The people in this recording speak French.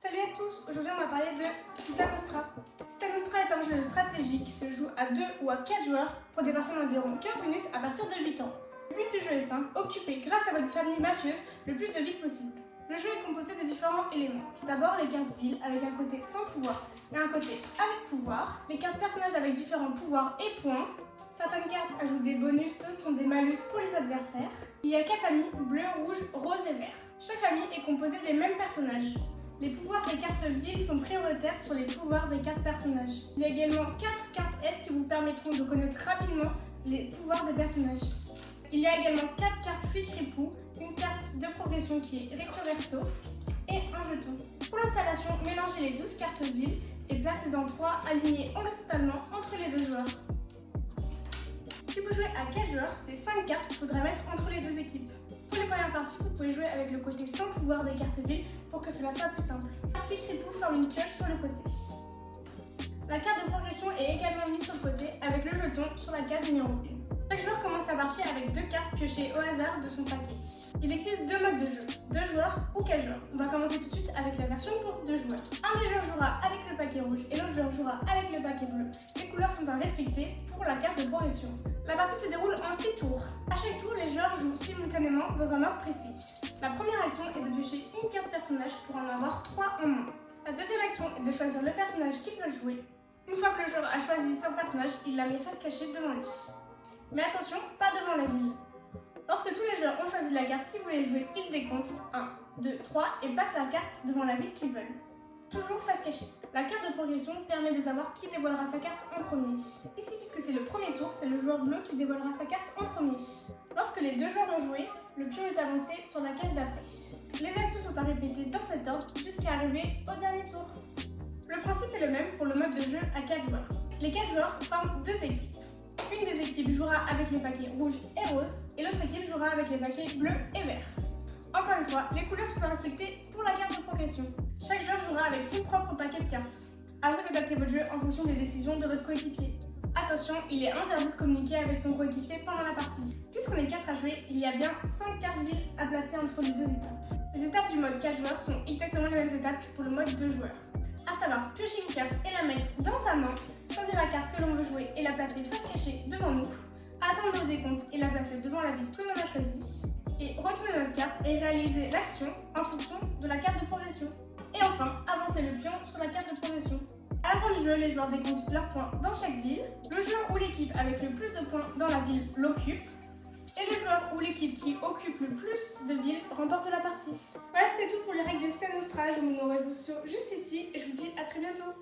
Salut à tous, aujourd'hui on va parler de Città Nostra. Città Nostra est un jeu de stratégie qui se joue à 2 ou à 4 joueurs pour des personnes d'environ 15 minutes à partir de 8 ans. Le but du jeu est simple, occuper grâce à votre famille mafieuse le plus de villes possible. Le jeu est composé de différents éléments. Tout d'abord les cartes villes avec un côté sans pouvoir et un côté avec pouvoir. Les cartes personnages avec différents pouvoirs et points. Certaines cartes ajoutent des bonus, d'autres sont des malus pour les adversaires. Il y a 4 familles, bleu, rouge, rose et vert. Chaque famille est composée des mêmes personnages. Les pouvoirs des cartes villes sont prioritaires sur les pouvoirs des cartes personnages. Il y a également 4 cartes aides qui vous permettront de connaître rapidement les pouvoirs des personnages. Il y a également 4 cartes flic-ripou, une carte de progression qui est recto verso et un jeton. Pour l'installation, mélangez les 12 cartes villes et placez-en 3 alignées horizontalement entre les deux joueurs. Si vous jouez à 4 joueurs, c'est 5 cartes qu'il faudra mettre entre les deux équipes. Pour les premières parties, vous pouvez jouer avec le côté sans pouvoir des cartes villes pour que cela soit plus simple. La flic-ripou forme une pioche sur le côté. La carte de progression est également mise sur le côté avec le jeton sur la case numéro 1. Chaque joueur commence sa partie avec 2 cartes piochées au hasard de son paquet. Il existe 2 modes de jeu, 2 joueurs ou 4 joueurs. On va commencer tout de suite avec la version pour 2 joueurs. Un des joueurs jouera avec le paquet rouge et l'autre joueur jouera avec le paquet bleu. Les couleurs sont à respecter pour la carte de progression. La partie se déroule en 6 tours. À chaque tour, les joueurs jouent simultanément dans un ordre précis. La première action est de piocher une carte personnage pour en avoir 3 en main. La deuxième action est de choisir le personnage qu'il veut jouer. Une fois que le joueur a choisi son personnage, il la met face cachée devant lui. Mais attention, pas devant la ville. Lorsque tous les joueurs ont choisi la carte qu'ils voulaient jouer, ils décomptent 1, 2, 3 et passent la carte devant la ville qu'ils veulent. Toujours face cachée. La carte de progression permet de savoir qui dévoilera sa carte en premier. Ici, puisque c'est le premier tour, c'est le joueur bleu qui dévoilera sa carte en premier. Lorsque les deux joueurs ont joué, le pion est avancé sur la case d'après. Les actions sont à répéter dans cet ordre jusqu'à arriver au dernier tour. Le principe est le même pour le mode de jeu à 4 joueurs. Les 4 joueurs forment 2 équipes. Une des équipes jouera avec les paquets rouges et roses et l'autre équipe jouera avec les paquets bleus et verts. Encore une fois, les couleurs sont à respecter pour la carte de progression. Chaque joueur jouera avec son propre paquet de cartes. À vous d'adapter votre jeu en fonction des décisions de votre coéquipier. Attention, il est interdit de communiquer avec son coéquipier pendant la partie. Puisqu'on est 4 à jouer, il y a bien 5 cartes villes à placer entre les 2 étapes. Les étapes du mode 4 joueurs sont exactement les mêmes étapes que pour le mode 2 joueurs. À savoir, piocher une carte et la mettre dans sa main, choisir la carte que l'on veut jouer et la placer face cachée devant nous, attendre le décompte et la placer devant la ville que l'on a choisie, et retourner notre carte et réaliser l'action en fonction de la carte de progression. Et enfin, avancer le pion sur la carte de progression. À la fin du jeu, les joueurs décomptent leurs points dans chaque ville, le joueur ou l'équipe avec le plus de points dans la ville l'occupe, et le joueur ou l'équipe qui occupe le plus de villes remporte la partie. Voilà, c'est tout pour les règles de Città Nostra. Je vous mets nos réseaux sociaux juste ici et je vous dis à très bientôt.